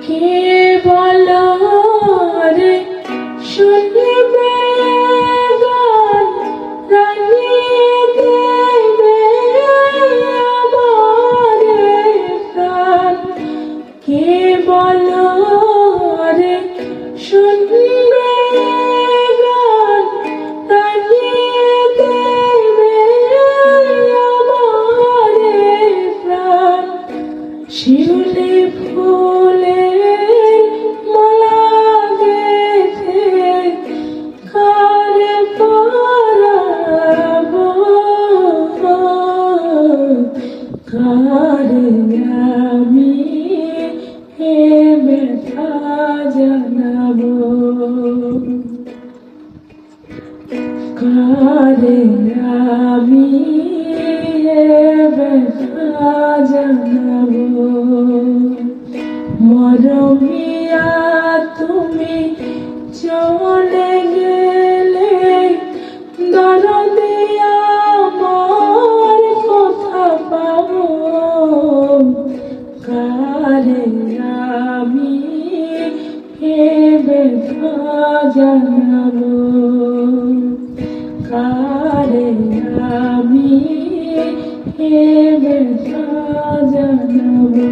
কে বলো রে শুনবে গান রাঙিয়ে দেবে আমার প্রাণ। কে বলো রে শুনবে গান রাঙিয়ে দেবে আমার প্রাণ। শিউলি ফুলের মালা গেঁথে কার পরাবো, কার আমি এ ব্যথা জানাবো, কার আমি এ ব্যথা জানাবো। মরমিয়া তুমি চলে গেলে দরদে আমার কথা পাবো, কারে আমি এ ব্যথা জানাবো, কারে আমি এ ব্যথা জানাবো।